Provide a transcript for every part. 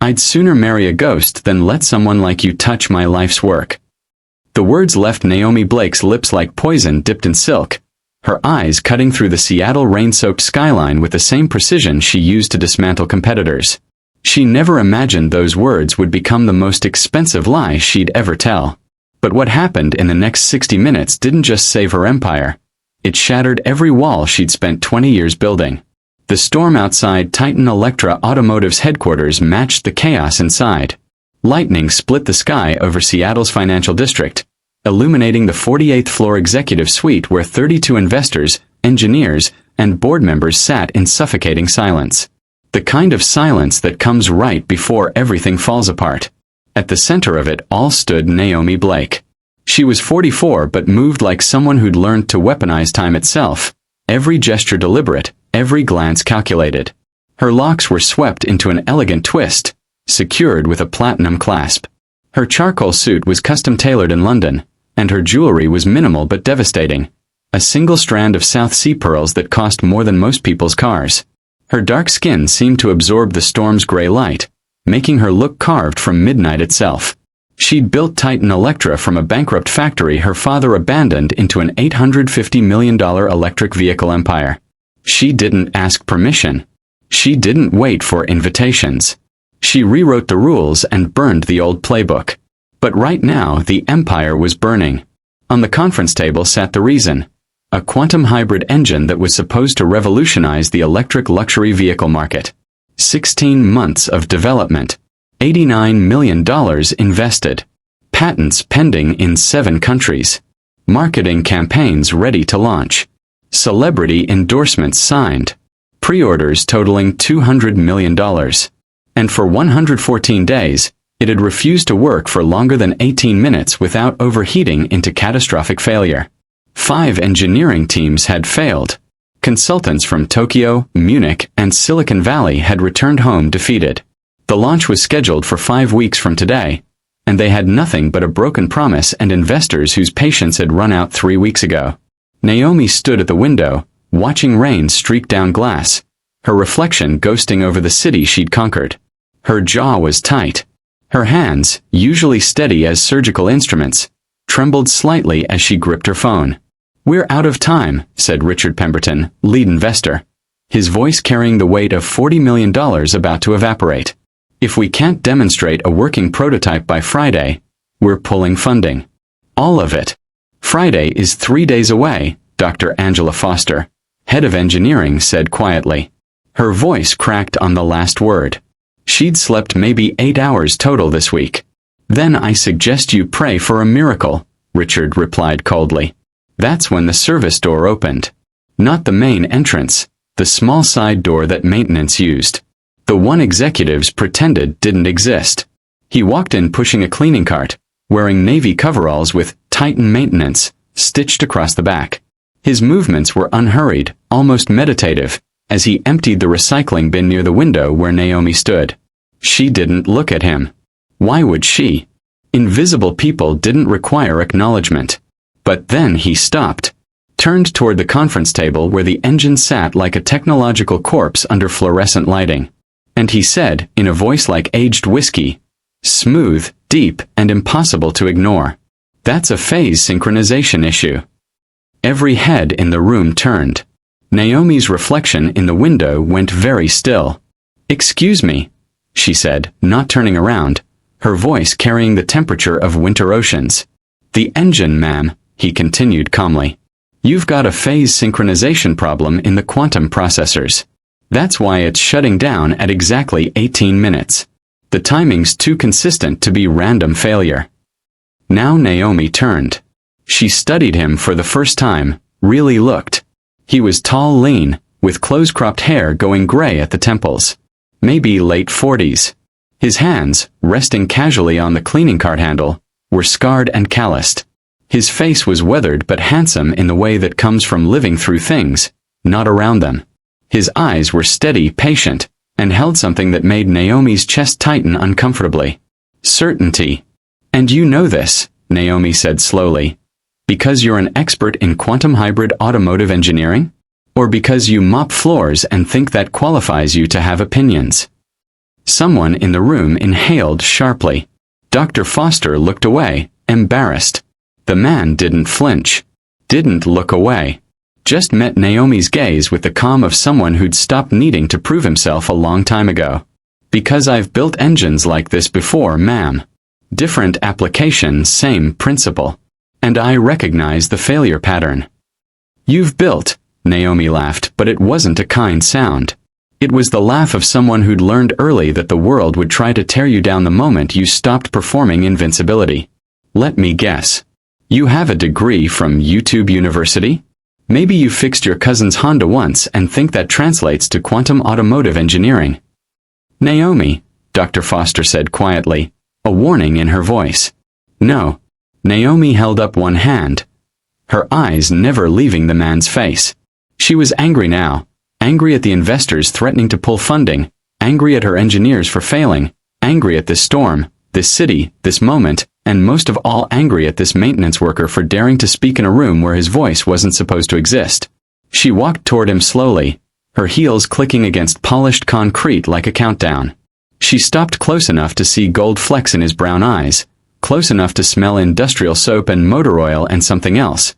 I'd sooner marry a ghost than let someone like you touch my life's work." The words left Naomi Blake's lips like poison dipped in silk, her eyes cutting through the Seattle rain-soaked skyline with the same precision she used to dismantle competitors. She never imagined those words would become the most expensive lie she'd ever tell. But what happened in the next 60 minutes didn't just save her empire. It shattered every wall she'd spent 20 years building. The storm outside Titan Electra Automotive's headquarters matched the chaos inside. Lightning split the sky over Seattle's financial district, illuminating the 48th floor executive suite where 32 investors, engineers, and board members sat in suffocating silence. The kind of silence that comes right before everything falls apart. At the center of it all stood Naomi Blake. She was 44 but moved like someone who'd learned to weaponize time itself, every gesture deliberate, every glance calculated. Her locks were swept into an elegant twist, secured with a platinum clasp. Her charcoal suit was custom-tailored in London, and her jewelry was minimal but devastating. A single strand of South Sea pearls that cost more than most people's cars. Her dark skin seemed to absorb the storm's gray light, making her look carved from midnight itself. She'd built Titan Electra from a bankrupt factory her father abandoned into an $850 million electric vehicle empire. She didn't ask permission. She didn't wait for invitations. She rewrote the rules and burned the old playbook. But right now the empire was burning. On the conference table sat the reason. A quantum hybrid engine that was supposed to revolutionize the electric luxury vehicle market. 16 months of development. $89 million invested. Patents pending in 7 countries. Marketing campaigns ready to launch. Celebrity endorsements signed. Pre-orders totaling $200 million. And for 114 days, it had refused to work for longer than 18 minutes without overheating into catastrophic failure. 5 engineering teams had failed. Consultants from Tokyo, Munich, and Silicon Valley had returned home defeated. The launch was scheduled for 5 weeks from today, and they had nothing but a broken promise and investors whose patience had run out 3 weeks ago. Naomi stood at the window, watching rain streak down glass, her reflection ghosting over the city she'd conquered. Her jaw was tight. Her hands, usually steady as surgical instruments, trembled slightly as she gripped her phone. "We're out of time," said Richard Pemberton, lead investor, his voice carrying the weight of $40 million about to evaporate. "If we can't demonstrate a working prototype by Friday, we're pulling funding. All of it." "Friday is 3 days away," Dr. Angela Foster, head of engineering, said quietly. Her voice cracked on the last word. She'd slept maybe 8 hours total this week. "Then I suggest you pray for a miracle," Richard replied coldly. That's when the service door opened. Not the main entrance, the small side door that maintenance used. The one executives pretended didn't exist. He walked in pushing a cleaning cart, wearing navy coveralls with Titan Maintenance stitched across the back. His movements were unhurried, almost meditative, as he emptied the recycling bin near the window where Naomi stood. She didn't look at him. Why would she? Invisible people didn't require acknowledgement. But then he stopped, turned toward the conference table where the engine sat like a technological corpse under fluorescent lighting. And he said, in a voice like aged whiskey, smooth, deep, and impossible to ignore, "That's a phase synchronization issue." Every head in the room turned. Naomi's reflection in the window went very still. "Excuse me," she said, not turning around, her voice carrying the temperature of winter oceans. "The engine, ma'am," he continued calmly. "You've got a phase synchronization problem in the quantum processors. That's why it's shutting down at exactly 18 minutes. The timing's too consistent to be random failure." Now Naomi turned. She studied him for the first time, really looked. He was tall, lean, with close-cropped hair going gray at the temples. Maybe late 40s. His hands, resting casually on the cleaning cart handle, were scarred and calloused. His face was weathered but handsome in the way that comes from living through things, not around them. His eyes were steady, patient, and held something that made Naomi's chest tighten uncomfortably. Certainty. "And you know this," Naomi said slowly, "because you're an expert in quantum hybrid automotive engineering? Or because you mop floors and think that qualifies you to have opinions?" Someone in the room inhaled sharply. Dr. Foster looked away, embarrassed. The man didn't flinch. Didn't look away. Just met Naomi's gaze with the calm of someone who'd stopped needing to prove himself a long time ago. Because I've built engines like this before, ma'am. Different application, same principle. And I recognize the failure pattern. You've built, Naomi laughed, but it wasn't a kind sound. It was the laugh of someone who'd learned early that the world would try to tear you down the moment you stopped performing invincibility. Let me guess. You have a degree from YouTube University? Maybe you fixed your cousin's Honda once and think that translates to quantum automotive engineering. Naomi, Dr. Foster said quietly, a warning in her voice. No. Naomi held up one hand, her eyes never leaving the man's face. She was angry now, angry at the investors threatening to pull funding, angry at her engineers for failing, angry at this storm, this city, this moment, and most of all angry at this maintenance worker for daring to speak in a room where his voice wasn't supposed to exist. She walked toward him slowly, her heels clicking against polished concrete like a countdown. She stopped close enough to see gold flecks in his brown eyes, close enough to smell industrial soap and motor oil and something else.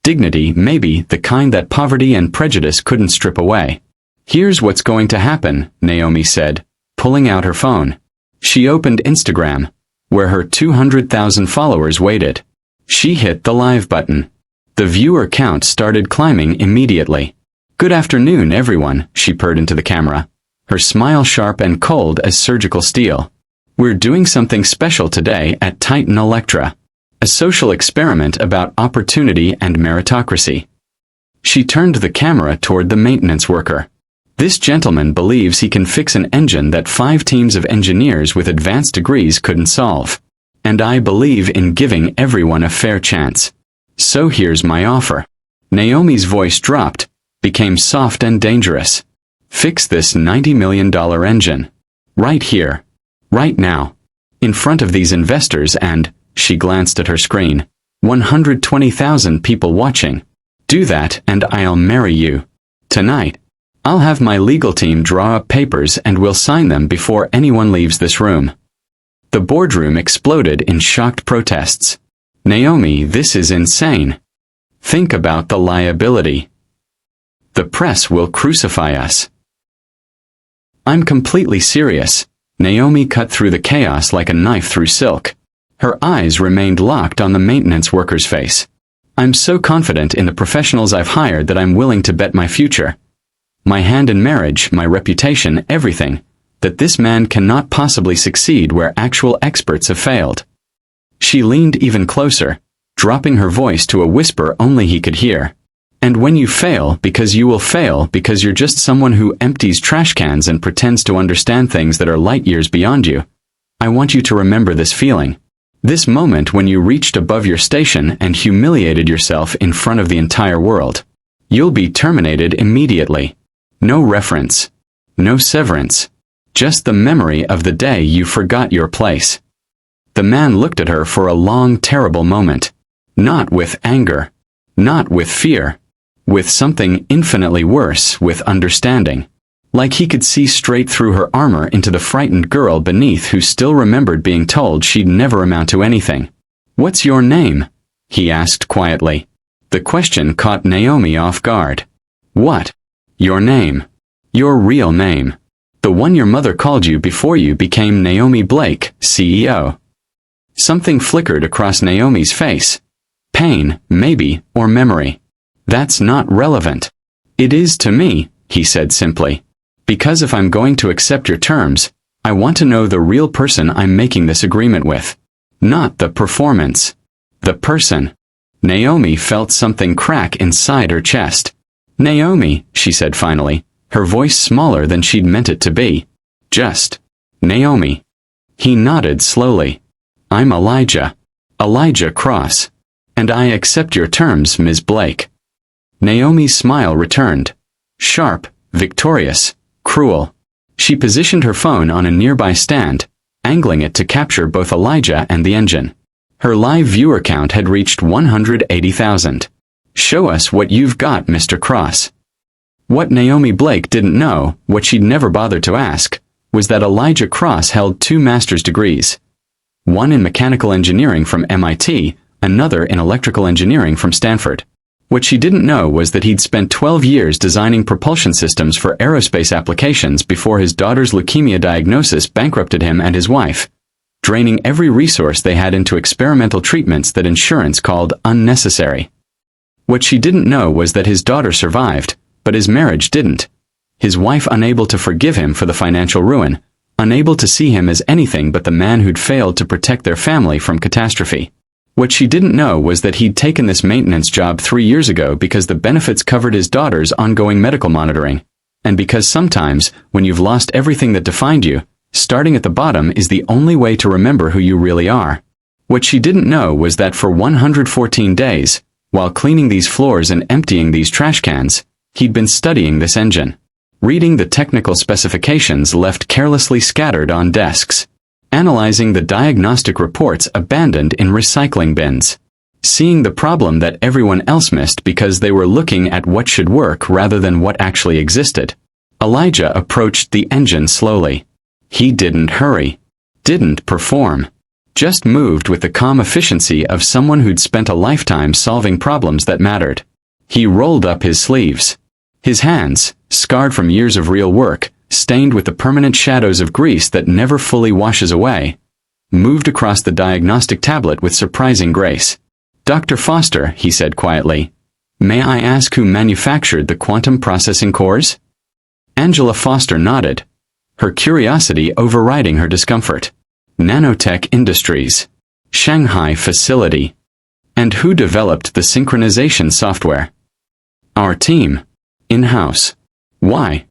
Dignity, maybe, the kind that poverty and prejudice couldn't strip away. Here's what's going to happen, Naomi said, pulling out her phone. She opened Instagram, where her 200,000 followers waited. She hit the live button. The viewer count started climbing immediately. Good afternoon, everyone, she purred into the camera, her smile sharp and cold as surgical steel. We're doing something special today at Titan Electra. A social experiment about opportunity and meritocracy. She turned the camera toward the maintenance worker. This gentleman believes he can fix an engine that 5 teams of engineers with advanced degrees couldn't solve. And I believe in giving everyone a fair chance. So here's my offer. Naomi's voice dropped, became soft and dangerous. Fix this $90 million engine. Right here. Right now. In front of these investors and, she glanced at her screen, 120,000 people watching. Do that and I'll marry you. Tonight. I'll have my legal team draw up papers and we'll sign them before anyone leaves this room. The boardroom exploded in shocked protests. Naomi, this is insane. Think about the liability. The press will crucify us. I'm completely serious. Naomi cut through the chaos like a knife through silk. Her eyes remained locked on the maintenance worker's face. I'm so confident in the professionals I've hired that I'm willing to bet my future, my hand in marriage, my reputation, everything, that this man cannot possibly succeed where actual experts have failed. She leaned even closer, dropping her voice to a whisper only he could hear. And when you fail because you're just someone who empties trash cans and pretends to understand things that are light years beyond you, I want you to remember this feeling. This moment when you reached above your station and humiliated yourself in front of the entire world. You'll be terminated immediately. No reference. No severance. Just the memory of the day you forgot your place. The man looked at her for a long, terrible moment. Not with anger. Not with fear. With something infinitely worse, with understanding. Like he could see straight through her armor into the frightened girl beneath who still remembered being told she'd never amount to anything. What's your name? He asked quietly. The question caught Naomi off guard. What? Your name. Your real name. The one your mother called you before you became Naomi Blake, CEO. Something flickered across Naomi's face. Pain, maybe, or memory. That's not relevant. It is to me, he said simply. Because if I'm going to accept your terms, I want to know the real person I'm making this agreement with. Not the performance. The person. Naomi felt something crack inside her chest. Naomi, she said finally, her voice smaller than she'd meant it to be. Just. Naomi. He nodded slowly. I'm Elijah. Elijah Cross. And I accept your terms, Ms. Blake. Naomi's smile returned. Sharp, victorious, cruel. She positioned her phone on a nearby stand, angling it to capture both Elijah and the engine. Her live viewer count had reached 180,000. Show us what you've got, Mr. Cross. What Naomi Blake didn't know, what she'd never bothered to ask, was that Elijah Cross held 2 master's degrees. One in mechanical engineering from MIT, another in electrical engineering from Stanford. What she didn't know was that he'd spent 12 years designing propulsion systems for aerospace applications before his daughter's leukemia diagnosis bankrupted him and his wife, draining every resource they had into experimental treatments that insurance called unnecessary. What she didn't know was that his daughter survived, but his marriage didn't. His wife unable to forgive him for the financial ruin, unable to see him as anything but the man who'd failed to protect their family from catastrophe. What she didn't know was that he'd taken this maintenance job 3 years ago because the benefits covered his daughter's ongoing medical monitoring, and because sometimes, when you've lost everything that defined you, starting at the bottom is the only way to remember who you really are. What she didn't know was that for 114 days, while cleaning these floors and emptying these trash cans, he'd been studying this engine, reading the technical specifications left carelessly scattered on desks, analyzing the diagnostic reports abandoned in recycling bins, seeing the problem that everyone else missed because they were looking at what should work rather than what actually existed. Elijah approached the engine slowly. He didn't hurry, didn't perform, just moved with the calm efficiency of someone who'd spent a lifetime solving problems that mattered. He rolled up his sleeves. His hands, scarred from years of real work, stained with the permanent shadows of grease that never fully washes away, moved across the diagnostic tablet with surprising grace. "Dr. Foster," he said quietly, "may I ask who manufactured the quantum processing cores?" Angela Foster nodded, her curiosity overriding her discomfort. "Nanotech Industries. Shanghai facility." "And who developed the synchronization software?" "Our team. In-house." "Why?"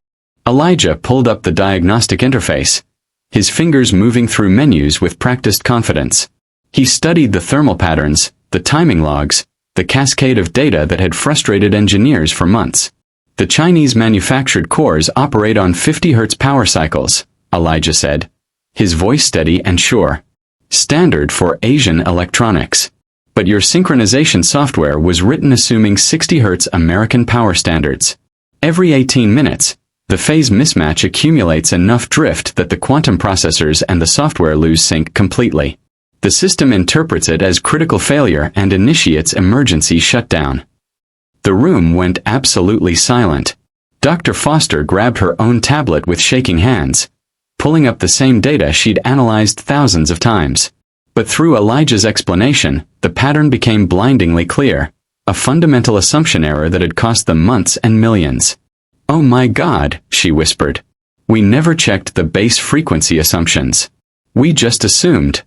Elijah pulled up the diagnostic interface, his fingers moving through menus with practiced confidence. He studied the thermal patterns, the timing logs, the cascade of data that had frustrated engineers for months. "The Chinese manufactured cores operate on 50 Hz power cycles," Elijah said, his voice steady and sure. "Standard for Asian electronics. But your synchronization software was written assuming 60 Hz American power standards. Every 18 minutes, the phase mismatch accumulates enough drift that the quantum processors and the software lose sync completely. The system interprets it as critical failure and initiates emergency shutdown." The room went absolutely silent. Dr. Foster grabbed her own tablet with shaking hands, pulling up the same data she'd analyzed thousands of times. But through Elijah's explanation, the pattern became blindingly clear, a fundamental assumption error that had cost them months and millions. "Oh my God," she whispered. "We never checked the base frequency assumptions. We just assumed.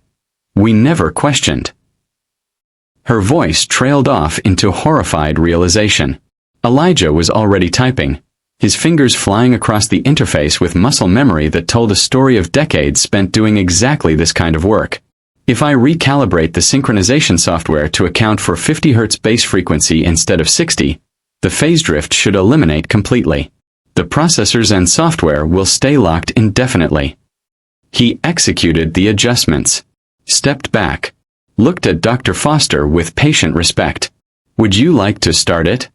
We never questioned." Her voice trailed off into horrified realization. Elijah was already typing, his fingers flying across the interface with muscle memory that told a story of decades spent doing exactly this kind of work. "If I recalibrate the synchronization software to account for 50 Hz base frequency instead of 60, the phase drift should eliminate completely. The processors and software will stay locked indefinitely." He executed the adjustments, stepped back, looked at Dr. Foster with patient respect. "Would you like to start it?"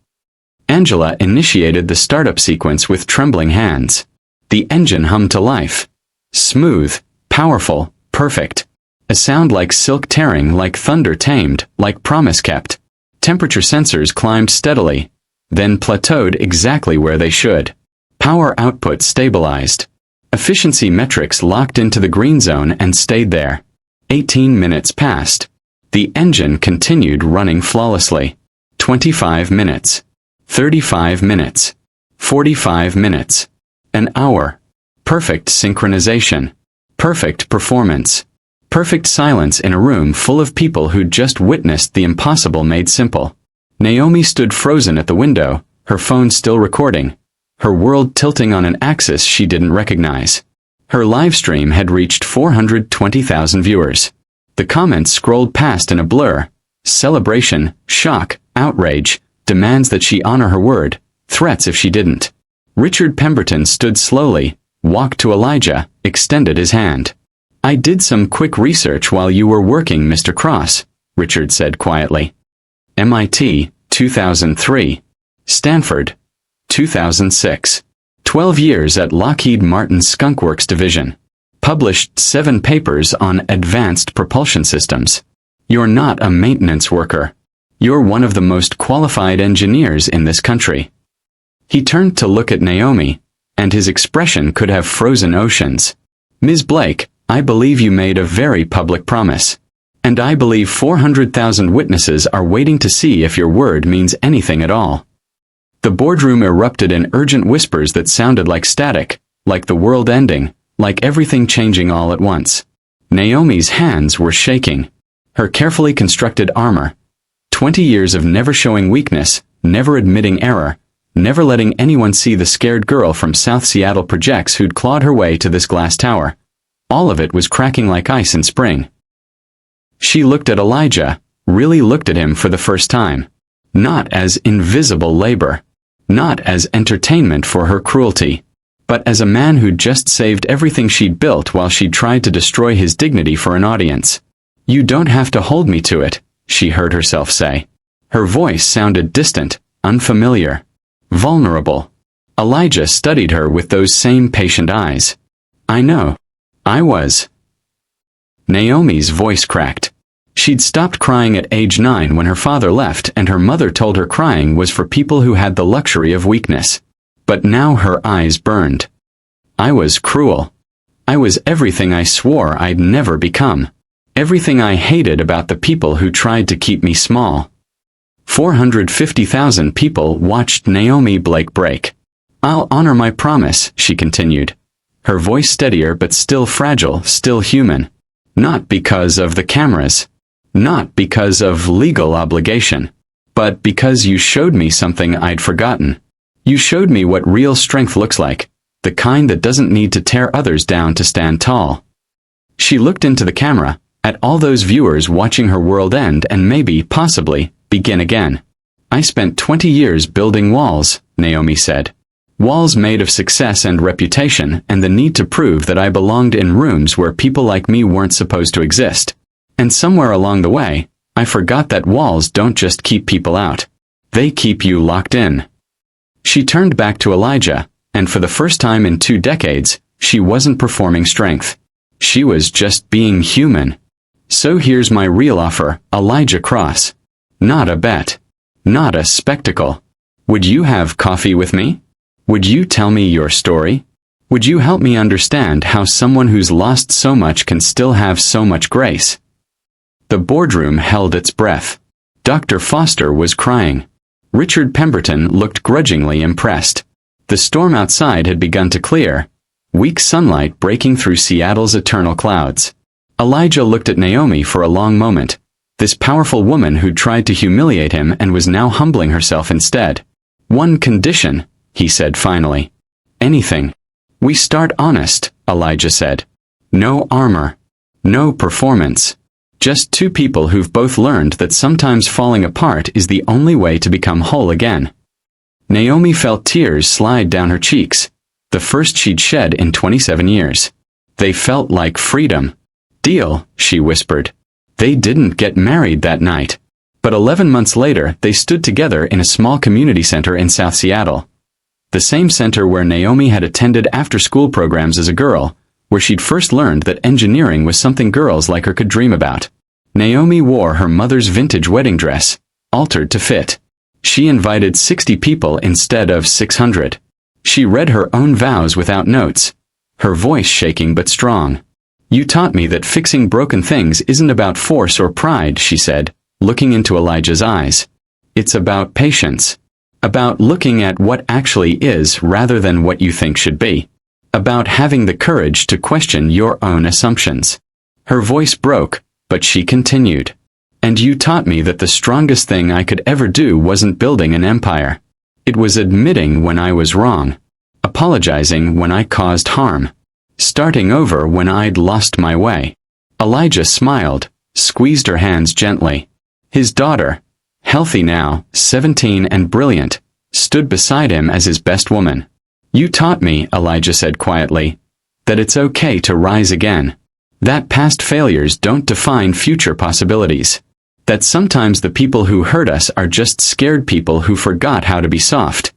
Angela initiated the startup sequence with trembling hands. The engine hummed to life. Smooth, powerful, perfect. A sound like silk tearing, like thunder tamed, like promise kept. Temperature sensors climbed steadily, then plateaued exactly where they should. Power output stabilized. Efficiency metrics locked into the green zone and stayed there. 18 minutes passed. The engine continued running flawlessly. 25 minutes. 35 minutes. 45 minutes. An hour. Perfect synchronization. Perfect performance. Perfect silence in a room full of people who'd just witnessed the impossible made simple. Naomi stood frozen at the window, her phone still recording, her world tilting on an axis she didn't recognize. Her live stream had reached 420,000 viewers. The comments scrolled past in a blur. Celebration, shock, outrage, demands that she honor her word, threats if she didn't. Richard Pemberton stood slowly, walked to Elijah, extended his hand. "I did some quick research while you were working, Mr. Cross," Richard said quietly. "MIT, 2003. Stanford, 2006. 12 years at Lockheed Martin's Skunk Works division. Published 7 papers on advanced propulsion systems. You're not a maintenance worker. You're one of the most qualified engineers in this country. He turned to look at Naomi, and his expression could have frozen oceans. Ms. Blake, I believe you made a very public promise. And I believe 400,000 witnesses are waiting to see if your word means anything at all. The boardroom erupted in urgent whispers that sounded like static, like the world ending, like everything changing all at once. Naomi's hands were shaking. Her carefully constructed armor. 20 years of never showing weakness, never admitting error, never letting anyone see the scared girl from South Seattle projects who'd clawed her way to this glass tower. All of it was cracking like ice in spring. She looked at Elijah, really looked at him for the first time. Not as invisible labor. Not as entertainment for her cruelty. But as a man who'd just saved everything she'd built while she'd tried to destroy his dignity for an audience. You don't have to hold me to it, she heard herself say. Her voice sounded distant, unfamiliar, vulnerable. Elijah studied her with those same patient eyes. I know. I was. Naomi's voice cracked. She'd stopped crying at age 9 when her father left, and her mother told her crying was for people who had the luxury of weakness. But now her eyes burned. I was cruel. I was everything I swore I'd never become. Everything I hated about the people who tried to keep me small. 450,000 people watched Naomi Blake break. I'll honor my promise, she continued. Her voice steadier but still fragile, still human. Not because of the cameras. Not because of legal obligation. But because you showed me something I'd forgotten. You showed me what real strength looks like. The kind that doesn't need to tear others down to stand tall. She looked into the camera, at all those viewers watching her world end and maybe, possibly, begin again. I spent 20 years building walls, Naomi said. Walls made of success and reputation and the need to prove that I belonged in rooms where people like me weren't supposed to exist. And somewhere along the way, I forgot that walls don't just keep people out. They keep you locked in. She turned back to Elijah, and for the first time in 2 decades, she wasn't performing strength. She was just being human. So here's my real offer, Elijah Cross. Not a bet. Not a spectacle. Would you have coffee with me? Would you tell me your story? Would you help me understand how someone who's lost so much can still have so much grace? The boardroom held its breath. Dr. Foster was crying. Richard Pemberton looked grudgingly impressed. The storm outside had begun to clear, weak sunlight breaking through Seattle's eternal clouds. Elijah looked at Naomi for a long moment, this powerful woman who'd tried to humiliate him and was now humbling herself instead. One condition, he said finally. Anything. We start honest, Elijah said. No armor. No performance. Just 2 people who've both learned that sometimes falling apart is the only way to become whole again. Naomi felt tears slide down her cheeks, the first she'd shed in 27 years. They felt like freedom. Deal, she whispered. They didn't get married that night. But 11 months later, they stood together in a small community center in South Seattle. The same center where Naomi had attended after-school programs as a girl, where she'd first learned that engineering was something girls like her could dream about. Naomi wore her mother's vintage wedding dress, altered to fit. She invited 60 people instead of 600. She read her own vows without notes, her voice shaking but strong. You taught me that fixing broken things isn't about force or pride, she said, looking into Elijah's eyes. It's about patience. About looking at what actually is rather than what you think should be. About having the courage to question your own assumptions. Her voice broke, but she continued. And you taught me that the strongest thing I could ever do wasn't building an empire. It was admitting when I was wrong. Apologizing when I caused harm. Starting over when I'd lost my way. Elijah smiled, squeezed her hands gently. His daughter, healthy now, 17 and brilliant, stood beside him as his best woman. You taught me, Elijah said quietly, that it's okay to rise again. That past failures don't define future possibilities. That sometimes the people who hurt us are just scared people who forgot how to be soft.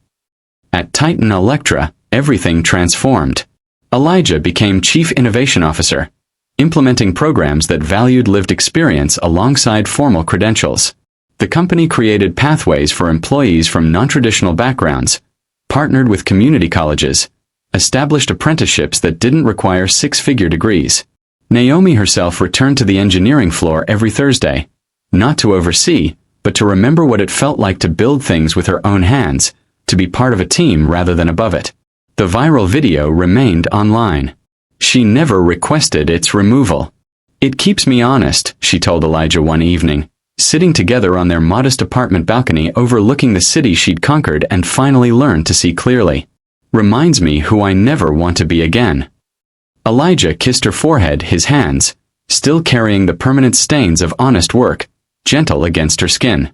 At Titan Electra, everything transformed. Elijah became Chief Innovation Officer, implementing programs that valued lived experience alongside formal credentials. The company created pathways for employees from non-traditional backgrounds, partnered with community colleges, established apprenticeships that didn't require six-figure degrees. Naomi herself returned to the engineering floor every Thursday, not to oversee, but to remember what it felt like to build things with her own hands, to be part of a team rather than above it. The viral video remained online. She never requested its removal. "It keeps me honest," she told Elijah one evening, sitting together on their modest apartment balcony overlooking the city she'd conquered and finally learned to see clearly. "Reminds me who I never want to be again." Elijah kissed her forehead, his hands, still carrying the permanent stains of honest work, gentle against her skin.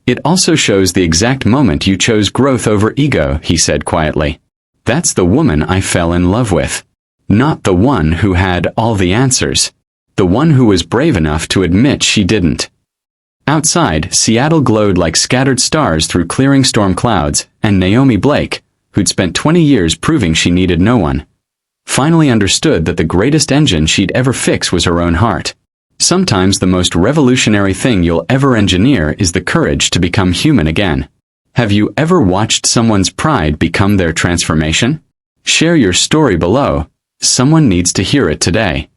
"It also shows the exact moment you chose growth over ego," he said quietly. "That's the woman I fell in love with. Not the one who had all the answers. The one who was brave enough to admit she didn't." Outside, Seattle glowed like scattered stars through clearing storm clouds, and Naomi Blake, who'd spent 20 years proving she needed no one, finally understood that the greatest engine she'd ever fix was her own heart. Sometimes the most revolutionary thing you'll ever engineer is the courage to become human again. Have you ever watched someone's pride become their transformation? Share your story below. Someone needs to hear it today.